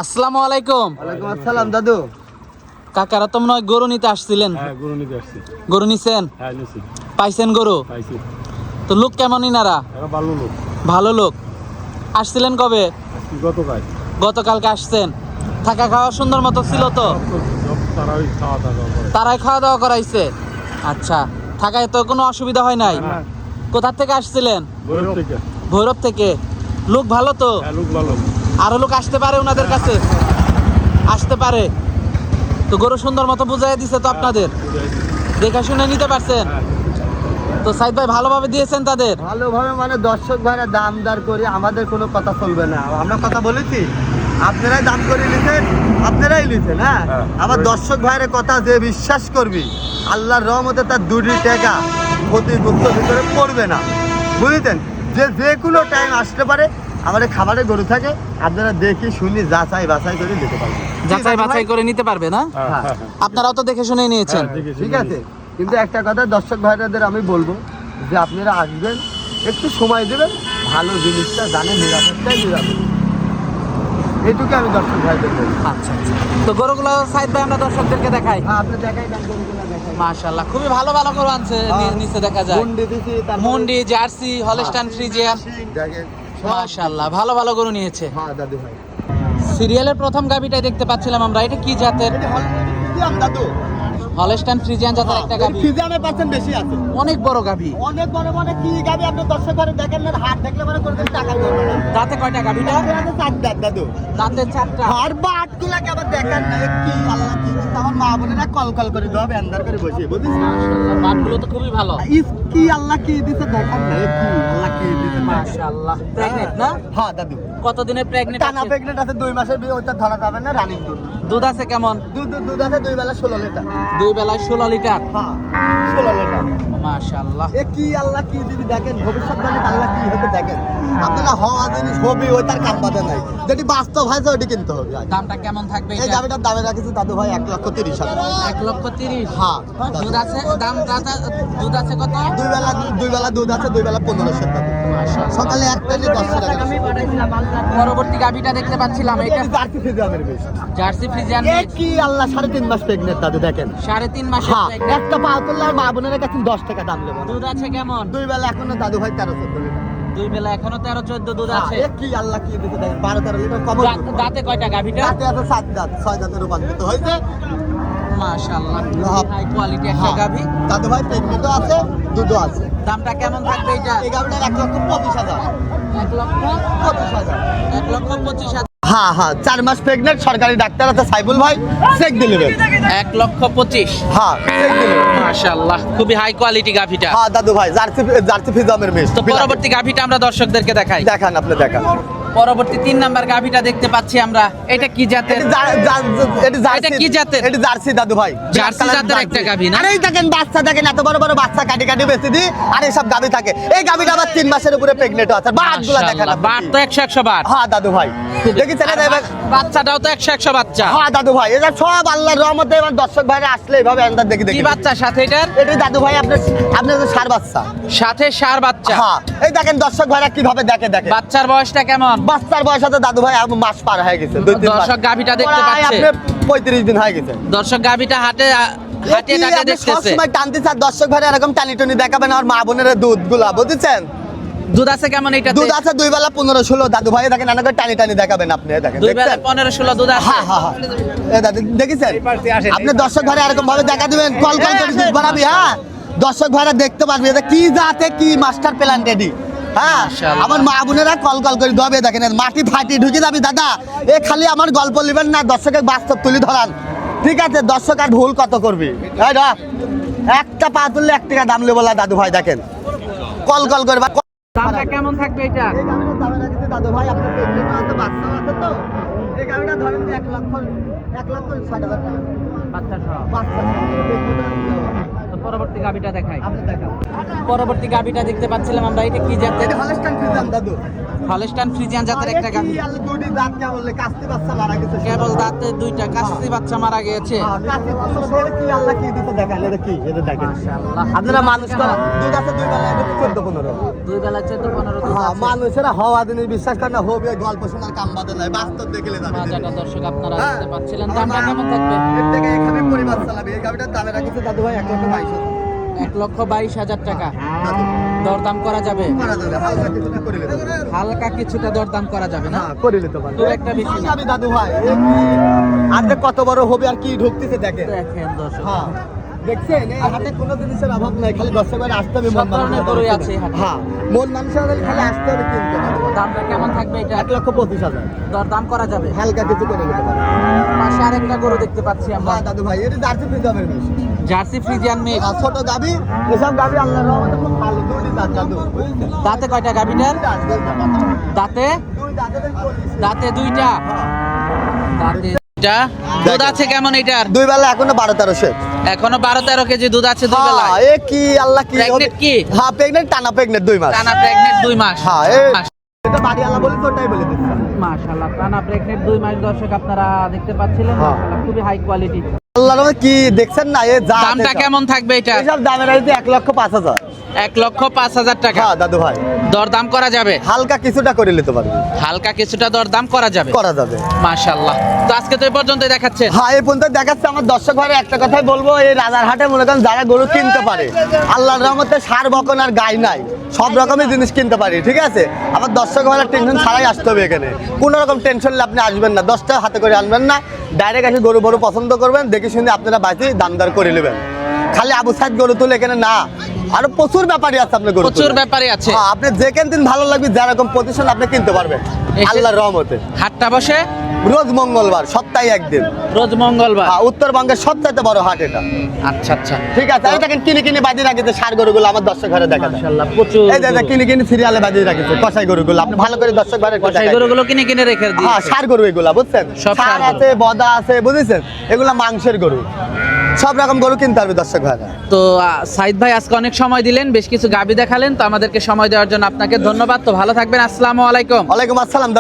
আসসালামু আলাইকুম। ওয়ালাইকুম আসসালাম দাদু। কাকারা তো মনে হয় গরু নিতে আসছিলেন। হ্যাঁ, গরু নিতে আসছি। গরু নিছেন? হ্যাঁ, নিছি। পাইছেন গরু? পাইছি। তো লোক কেমন ইনারা? এরা ভালো লোক। ভালো লোক। আসছিলেন কবে? আজকে গতকাল। গতকালকে আসছেন। থাকা খাওয়া সুন্দর মতো ছিল তো? সব তারাই খাওয়া দাওয়া করে। তারাই খাওয়া দাওয়া করাইছে। আচ্ছা, থাকায় তো কোনো অসুবিধা হয় নাই? না। কোথা থেকে আসছিলেন? ভৈরব থেকে। ভৈরব থেকে। লোক ভালো তো? হ্যাঁ, লোক ভালো। আরো লোক আসতে পারে ওনাদের কাছে? আসতে পারে। তো গরু সুন্দর মতো বুঝাই দিছে তো আপনাদের? দেখা শুনে নিতে পারছেন? তো সাইদ ভাই ভালোভাবে দিয়েছেন তাদের? ভালোভাবে মানে দর্শক ভাইরা দাম দর করে আমাদের কোনো কথা চলবে না। আমরা কথা বলেছি, আপনারাই দাম করে নিতেন, আপনারাই নিতেন। হ্যাঁ, হ্যাঁ। আমার দর্শক ভাইয়ের কথা যে বিশ্বাস করবি, আল্লাহর রহমতে তার দুটি টাকা ক্ষতিগ্রস্ত ভিতরে পড়বে না, বুঝলেন? যে কোনো টাইম আসতে পারে। আমাদের খাবারে গরু থাকে, আপনারা দেখি শুনি যাচাই বাছাই করে নিতে পারবেন। যাচাই বাছাই করে নিতে পারবে না? হ্যাঁ, হ্যাঁ, হ্যাঁ। আপনারাও তো দেখে শুনে নিয়েছেন। হ্যাঁ, দেখেছি, ঠিক আছে, কিন্তু একটা কথা দর্শক ভাইরাদের আমি বলবো যে আপনারা আসবেন, একটু সময় দেবেন, ভালো জিনিসটা জানেন, নিরাপত্তাই নিরাপদ, এইটুকু আমি দর্শক ভাইদের বলবো। আচ্ছা আচ্ছা। তো গরুগুলো সাইদ ভাই আমরা দর্শকদেরকে দেখাই। হ্যাঁ, আপনি দেখাই দেন, গরুগুলো দেখাই। মাশাআল্লাহ, খুবই ভালো ভালো গরু আনছে। নিচে দেখা যায় মুন্ডি দিছি, তারপরে মুন্ডি, জার্সি, হলস্টাইন ফ্রিজিয়ান। দেখেন, মাশাআল্লাহ, ভালো ভালো গরু নিয়েছে। হ্যাঁ দাদু ভাই, সিরিয়ালের প্রথম গাবিটাই দেখতে পাচ্ছিলাম আমরা। এটা কি জাতের? এটা হলস্টাইন ফ্রিজিয়ান দাদু। হলস্টাইন ফ্রিজিয়ান জাতের একটা গাবি। ফ্রিজিয়ানের পার্সেন্ট বেশি আছে, অনেক বড় গাবি। অনেক বড়। মানে কি গাবি আপনি দর্শক ভাইরা দেখেন না, হাত দেখলে মানে করে টাকা দেবে না। দাঁতে কয়টা গাবিটা? এটা চার দাঁত দাদু। দাঁতে চারটা। আর বাটগুলাকে আবার দেখেন না, কি আল্লাহ কি দিছে। আমার মা বোনেরা কল কল করে দেবে, আন্দার করে বসে, বুঝিস? মাশাআল্লাহ, বাটগুলো তো খুবই ভালো। কি আল্লাহ কি দিছে দেখেন না, কি আল্লাহ কি দিছে। মাশাআল্লাহ, প্রেগনেন্ট না? হ্যাঁ দাদু, কতদিনের প্রেগনেন্ট টানা আছে? প্রেগনেন্ট আছে, 2 মাসের বিয়ে, ওটা ধরা যাবে না, রানিং দুধ। দুধ আছে কেমন? দুধ আছে 2 বেলা 16 লিটার। দুই বেলায় 16 লিটার। হ্যাঁ, 16 লিটার। মাশাআল্লাহ। এ কি আল্লাহ কি দিবি দেখেন, ভবিষ্যৎবাণী আল্লাহ কি হতে দেখেন। আপনারা হওয়া জিনিস হবে, ওই তার কাম বাধা নাই, যেটি বাস্তব হয়েছে ওটি কিনতে হবে। দামটা কেমন থাকবে এই এটা? গাড়িটার দামে রাখেছি দাদু ভাই 1,30,000। 1,30,000। হ্যাঁ, দুধ আছে? দুধ আছে কত? 2 বেলা দুধ আছে, 2 বেলা 1500 টাকা। মাশাআল্লাহ। সকালে এক প্লেটে 10 টাকা। পরবর্তী গাভিটা দেখতে পাচ্ছিলাম, এটা জার্সি ফ্রিজিয়ানের বেশ। Jersey Friesian. এ কি আল্লাহ 3.5 মাস প্রেগনেন্ট দাদু দেখেন। 3.5 মাসের হ্যাঁ, pregnant। একটা পা তুললে আর মা বোনের কাছে 10 টাকা দাম নেবে। দুধ আছে কেমন? 2 বেলা এখনো দাদু ভাই 13-14 লিটার। দুই বেলা এখনো 13-14 দুধ আছে। এ কি আল্লাহ কি দিতে দেখেন, 12-13 লিটার কম। দাঁতে কয়টা গাভিটা? দাঁতে আছে 7 দাঁত, 6 দাঁতের রূপান্তরিত হয়েছে। মাশাআল্লাহ, লাভ। হাই কোয়ালিটি একটা হ্যাঁ, গাভি। দাদু ভাই প্রেগনেন্টও আছে, দুধও আছে। দামটা কেমন থাকবে এটা? এই গাভিটার 1,25,000। 1,25,000। 25,000। 1,25,000। হ্যাঁ হ্যাঁ, 4 মাস প্রেগনেন্ট, সরকারি ডাক্তার আছে সাইবুল ভাই, চেক দিয়ে নেবেন। 1,25,000। হ্যাঁ, চেক দিয়ে নেবেন। মাশাআল্লাহ, খুবই হাই কোয়ালিটি গাভিটা। হ্যাঁ দাদু ভাই, জার্সি ফিজামের মেশ। তো পরবর্তী গাভিটা আমরা দর্শকদেরকে দেখাই। দেখান, আপনি দেখান। পরবর্তী 3 নাম্বার গাভিটা দেখতে পাচ্ছি আমরা। এটা কি জাতের? এটা কি জাতের? এটা জার্সি দাদু ভাই, জার্সি জাতের একটা গাভী না? আরে এই দেখেন বাচ্চা, দেখেন এত বড় বড় বাচ্চা কাটি কাটি বেঁচে দি, আর এইসব গাভী থাকে। এই গাভীটা আবার 3 মাসের উপরে প্রেগনেন্ট আছে। বাটগুলা দেখেন মাশাআল্লাহ, আপনি। বাট তো 100 বার। হ্যাঁ দাদু ভাই, দেখেছেন আর এবার? বাচ্চাটাও তো 100 বাচ্চা। হ্যাঁ দাদু ভাই, এটা সব আল্লাহর রহমতে। এবার দর্শক ভাইরা আসলে এইভাবে আন্দাজ দেখি কি দেখি। বাচ্চা সাথে এটার? এটা দাদু ভাই আপনার ষাঁড় বাচ্চা। সাথে ষাঁড় বাচ্চা। হ্যাঁ, এই দেখেন দর্শক ভাইরা কিভাবে দেখে। বাচ্চার বয়সটা কেমন? বাচ্চার বয়স হচ্ছে দাদু ভাই মাস পার হয়ে গেছে, 2-3 মাস। দর্শক গাভীটা দেখতে প্রায় পাচ্ছে। আপনার 35 দিন হয়ে গেছে। দর্শক গাভীটা হাটিয়ে টাটে দেখতেছে। সবসময় টানতে চান দর্শক ভাইরা, এরকম টানি টনি দেখাবেন আর মা বোনের দুধ গুলা, বুঝেছেন? দুধ আছে কেমন এটাতে? দুধ আছে 2 বেলা 15-16। দাদু ভাই দেখেন, এনাকে টানি টানি দেখাবেন আপনি, দেখেন। 2 বেলা দেখছেন? 15-16 দুধ আছে। হ্যাঁ হ্যাঁ হ্যাঁ, এই দাদু দেখেছেন? আপনি দর্শক ভাইরা এরকম ভাবে দেখা দিবেন, কল কল করে দুধ বাড়াবি। হ্যাঁ, দর্শক ভাইরা দেখতে পারবি এটা কি জাতে, কি মাস্টার প্ল্যান রেডি। হ্যাঁ, মাশাআল্লাহ। আমার মা বোনেরা কল কল করে দবে দেখেন, মাটি ফাটি ঢুকে যাবি দাদা। এ খালি আমার গল্প নেবেন না, দর্শকের বাস্তব তুলি ধরান। ঠিক আছে, দর্শক আর ভুল কত করবি? এই না, একটা পা তুললে 1 টাকা দাম নেবো না দাদু ভাই, দেখেন কল কল করে। দামটা কেমন থাকবে এটা? এই গাড়িটার দামে রাখছে দাদু ভাই, আপনার প্রেগনেন্ট আছে, বাচ্চা আছে তো। এই গাড়িটা ধরেন 1,60,000 টাকা। বাচ্চা সহ। বাচ্চা সহ। তো পরবর্তী গাবিটা দেখাই। আপনি দেখান। পরবর্তী গাবিটা দেখতে পাচ্ছিলাম আমরা, এটা কি জাতের? এটা হলস্টাইন ফ্রিজিয়ান দাদু। হলস্টাইন ফ্রিজিয়ান জাতের একটা গাবি। কি আল্লাহ দুটি দাঁত কেমন লে কাস্তে বাচ্চা মারা গেছে। কেবল দাঁতে দুইটা কাশি বাচ্চা মারা গিয়েছে। কাস্তে বাচ্চা বলে কি আল্লাহ কি দিতে দেখান, এটা কি এটা দেখেন। মাশাআল্লাহ। আপনারা মানুষ তো দুধ আছে দুই বেলা, এটা 14-15। দুই বেলা 14-15 দুধ হ্যাঁ, আছে। মানুষেরা হওয়া দিনে বিশ্বাস করে না, হবে গল্প শোনার কাম বাদে নাই, বাস্তব দেখলে যাবে। মাজাটা দর্শক আপনারা হ্যাঁ। দেখতে পাচ্ছিলেন, দামটা কেমন থাকবে? এর থেকে এখানে পরিবার চালাবে। এই গাবিটার দামে রাখছে দাদু ভাই 1,22,000। 1,22,000 টাকা। দাদু দরদাম করা যাবে? করা যাবে, হালকা কিছুটা করে নিতে পারবে। হালকা কিছুটা দরদাম করা যাবে না? হ্যাঁ, করে নিতে পারবে। খুব একটা বেশি না। আমি দাদু ভাই আজকে কত বড় হবে আর কি ঢুকতেছে দেখেন। দেখেন দর্শক, হ্যাঁ, দেখছেন এই হাটে কোনো জিনিসের অভাব নাই, খালি দর্শকের আসতে হবে, মন সব ধরনের গরুই আছে এই হাটে। হ্যাঁ, মন মানুষের হলে খালি আসতে হবে কিনতে হবে। দামটা কেমন থাকবে এটা? 1,25,000 দরদাম করা যাবে? হালকা কিছু করে নিতে পারবে। পাশে আরেকটা গরু দেখতে পাচ্ছি আমরা, হ্যাঁ দাদু ভাই, এটা জার্সি ফ্রিজামের বেশি। Jersey Friesian mix. ছোট গাবি, এসব গাবি আল্লাহর রহমতে খুব ভালো দুটি দাঁত দাদু, বুঝলেন? দাঁতে কয়টা গাবিটার? দাঁতে দাঁতে দুইটা। দাঁতে দুইটা। দুধ আছে কেমন এটার? দুই বেলা এখনো 12-13 এখনো 12-13 কেজি দুধ আছে দুই বেলায়। এ কি আল্লাহ কি Pregnant কি? হ্যাঁ, প্রেগনেন্ট, টানা প্রেগনেন্ট 2 মাস। টানা প্রেগনেন্ট 2 মাস। হ্যাঁ, এটা বাড়ি আল্লাহ বলে তো ওটাই বলে দিচ্ছি। মাশাআল্লাহ, টানা প্রেগনেন্ট 2 মাস দর্শক আপনারা দেখতে পাচ্ছিলেন। হ্যাঁ। মাশাআল্লাহ, খুবই হাই কোয়ালিটি। আল্লাহর রহমতে কি দেখছেন না, এ যা দামটা কেমন থাকবে এটা? এসব দামের আইতে 1,05,000। 1,05,000 টাকা। হ্যাঁ দাদু ভাই, দরদাম করা যাবে? হালকা কিছুটা করে নিতে পারবে, হালকা কিছুটা দরদাম করা যাবে। করা যাবে। মাশাআল্লাহ। তো আজকে তো এই পর্যন্ত দেখাচ্ছেন। হ্যাঁ, এই পর্যন্ত দেখাচ্ছে। আমার দর্শক ভাইরা একটা কথাই বলবো, এই রাজারহাটে মনে করেন যারা গরু কিনতে পারে, আল্লাহর রহমতে সার বকন আর গাই নাই, সব রকমের জিনিস কিনতে পারি, ঠিক আছে? আমার দর্শক ভাইরা টেনশন ছাড়াই আসতে হবে এখানে, কোনো রকম টেনশন নিয়ে আপনি আসবেন না, 10 টাকা হাতে করে আনবেন না, ডাইরেক্ট এসে গরু বড় পছন্দ করবেন, দেখে শুনে আপনারা বাঁচি দামদার করে নেবেন। খালি আবু সাইদ গরু তুলে এখানে না, আরো প্রচুর ব্যাপারই আছে আপনার গরু প্রচুর তুলে। ব্যাপারই আছে। হ্যাঁ, আপনি যেখান দিন ভালো লাগবে, যেরকম পজিশন আপনি কিনতে পারবেন আল্লাহর রহমতে। হাটটা বসে রোজ মঙ্গলবার, সপ্তাহে একদিন। রোজ মঙ্গলবার। হ্যাঁ, উত্তরবঙ্গের সবচাইতে বড় হাট এটা। আচ্ছা আচ্ছা, ঠিক আছে, এই দেখেন কিনে কিনে বাজিয়ে রাখেছে সার গরুগুলো, আমার দর্শক ঘরে দেখা যায়। মাশাআল্লাহ, প্রচুর এই দেখেন গরু। কিনে কিনে সিরিয়ালে বাজিয়ে রাখেছে কষাই গরুগুলো, আপনি ভালো করে দর্শক ঘরে কষাই গরুগুলো কিনে কিনে রেখে হ্যাঁ, দিয়েছে। সার গরু এগুলা, বুঝছেন? সব ষাঁড় সার গরু। আছে, বদা আছে, বুঝেছেন? এগুলা মাংসের গরু, সব রকম গরু কিনতে পারবে দর্শক ঘরে। তো সাইদ ভাই আজকে অনেক সময় দিলেন, বেশ কিছু গাবি দেখালেন, তো আমাদেরকে সময় দেওয়ার জন্য আপনাকে ধন্যবাদ। তো ভালো থাকবেন, আসসালামু আলাইকুম। ওয়ালাইকুম আসসালাম।